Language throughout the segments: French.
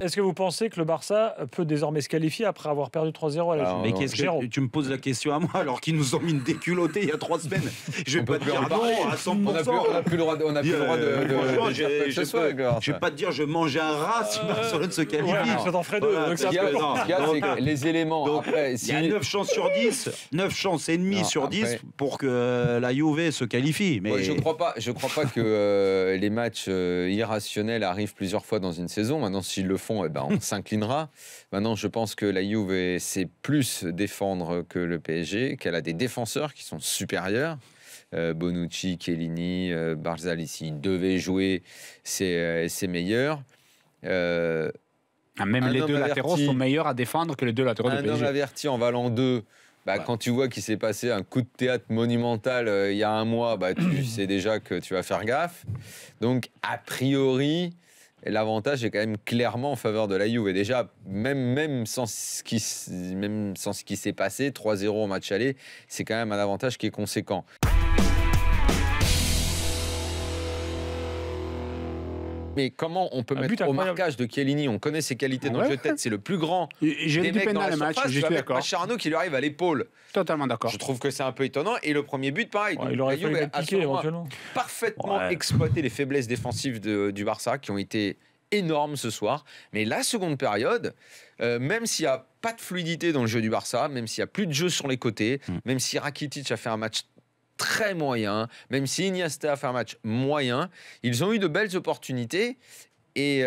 est-ce que vous pensez que le Barça peut désormais se qualifier après avoir perdu 3-0 à la Juve? Mais qu'est-ce que tu me poses la question à moi alors qu'ils nous ont mis une déculottée il y a 3 semaines? Je vais pas te dire non à 100%. On n'a plus le droit de je vais pas te dire je mange un rat si Barcelone se qualifie. Ça t'en ferait 2. Donc Ce qu'il y a, c'est que les éléments. Donc, après, il y a 9 chances sur 10, 9 chances et demie sur 10 pour que la Juve se qualifie. Mais... Ouais, je crois pas que les matchs irrationnels arrivent plusieurs fois dans une saison. Maintenant, s'ils le font, on s'inclinera. Maintenant, je pense que la Juve sait plus défendre que le PSG, qu'elle a des défenseurs qui sont supérieurs. Bonucci, Chiellini, Barzal, s'ils devaient jouer, c'est meilleur. Même les deux latéraux sont meilleurs à défendre que les deux latéraux du PSG. Un homme averti en valant 2. Quand tu vois qu'il s'est passé un coup de théâtre monumental il y a un mois, tu sais déjà que tu vas faire gaffe. Donc, a priori, l'avantage est quand même clairement en faveur de la Juve. Et déjà, même sans ce qui s'est passé, 3-0 au match aller, c'est quand même un avantage qui est conséquent. Mais comment on peut mettre au marquage de Chiellini? On connaît ses qualités dans le jeu de tête, c'est le plus grand. J'ai du pénal le match, je suis d'accord. Mascherano qui lui arrive à l'épaule. Totalement d'accord. Je trouve que c'est un peu étonnant. Et le premier but, pareil. Il aurait fallu le piquer éventuellement. Parfaitement exploité les faiblesses défensives du Barça qui ont été énormes ce soir. Mais la seconde période, même s'il n'y a pas de fluidité dans le jeu du Barça, même s'il n'y a plus de jeu sur les côtés, même si Rakitic a fait un match très moyen, même si Iniesta a fait un match moyen, ils ont eu de belles opportunités et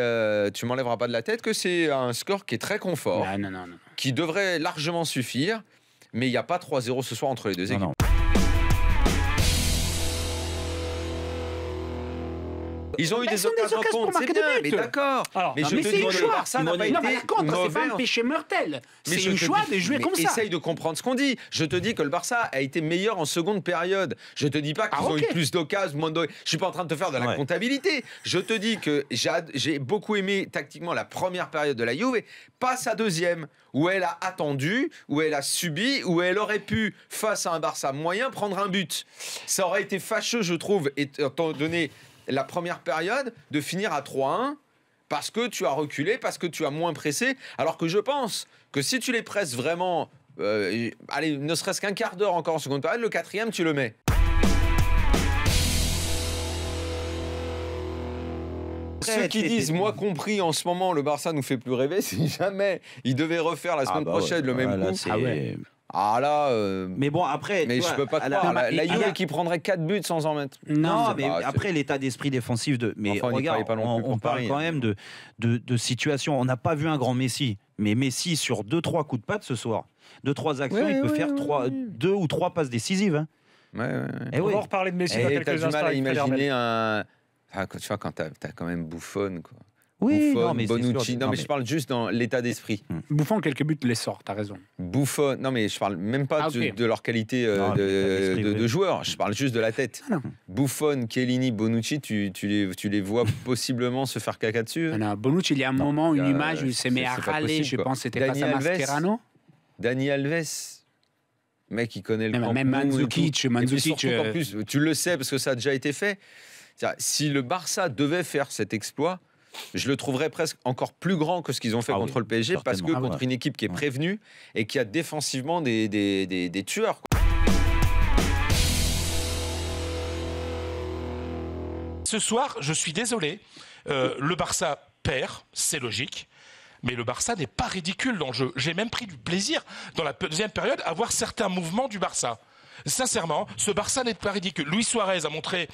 tu m'enlèveras pas de la tête que c'est un score qui est très confort, qui devrait largement suffire, mais il n'y a pas 3-0 ce soir entre les deux équipes. Ils ont eu des occasions contre, c'est bien, mais d'accord. Mais je te dis que le Barça n'a pas été mauvais. C'est pas un péché mortel. C'est une choix de jouer comme ça. Essaye de comprendre ce qu'on dit. Je te dis que le Barça a été meilleur en seconde période. Je te dis pas qu'ils ont eu plus d'occasions, moins d'occasions. Je suis pas en train de te faire de la comptabilité. Je te dis que j'ai beaucoup aimé tactiquement la première période de la Juve, pas sa deuxième, où elle a attendu, où elle a subi, où elle aurait pu, face à un Barça moyen, prendre un but. Ça aurait été fâcheux, je trouve, étant donné la première période, de finir à 3-1 parce que tu as reculé, parce que tu as moins pressé, alors que je pense que si tu les presses vraiment, allez, ne serait-ce qu'un quart d'heure encore en seconde période, le quatrième, tu le mets. Ceux qui disent, moi compris, en ce moment, le Barça nous fait plus rêver, si jamais il devait refaire la semaine prochaine le même coup. Mais bon, après. Mais je peux pas te croire. La Juve qui prendrait 4 buts sans en mettre. Non, mais après, l'état d'esprit défensif de. Mais regarde, on parle quand même de situation. On n'a pas vu un grand Messi. Mais Messi, sur 2-3 coups de patte ce soir, 2-3 actions, il peut faire 2 ou 3 passes décisives. On va en reparler de Messi dans quelques instants. T'as du mal à imaginer un. Tu vois, quand t'as quand même Buffon, quoi. Oui, Buffon, non, mais Bonucci. Non, mais je parle juste dans l'état d'esprit. Buffon, quelques buts les sort, t'as raison. Buffon, non, mais je parle même pas de leur qualité de joueur. Je parle juste de la tête. Buffon, Chiellini, Bonucci, tu les vois possiblement se faire caca dessus. Non, Bonucci, il y a un moment, une image où il s'est mis à râler. Je pense que c'était face à Mascherano. Dani Alves. Mec, il connaît le camp. Même Mandzukic. En plus, tu le sais parce que ça a déjà été fait. Si le Barça devait faire cet exploit, je le trouverais presque encore plus grand que ce qu'ils ont fait contre le PSG, parce que contre une équipe qui est prévenue et qui a défensivement des tueurs. Ce soir, je suis désolé, le Barça perd, c'est logique. Mais le Barça n'est pas ridicule dans le jeu. J'ai même pris du plaisir dans la deuxième période à voir certains mouvements du Barça. Sincèrement, ce Barça n'est pas ridicule. Luis Suarez a montré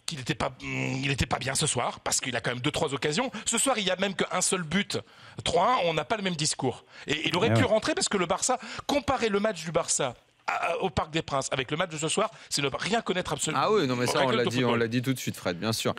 qu'il n'était pas bien ce soir, parce qu'il a quand même 2-3 occasions. Ce soir, il n'y a même qu'un seul but. 3-1, on n'a pas le même discours. Et il aurait pu rentrer parce que le Barça, comparer le match du Barça au Parc des Princes avec le match de ce soir, c'est ne rien connaître absolument. Ah oui, non mais ça on l'a dit tout de suite, Fred, bien sûr.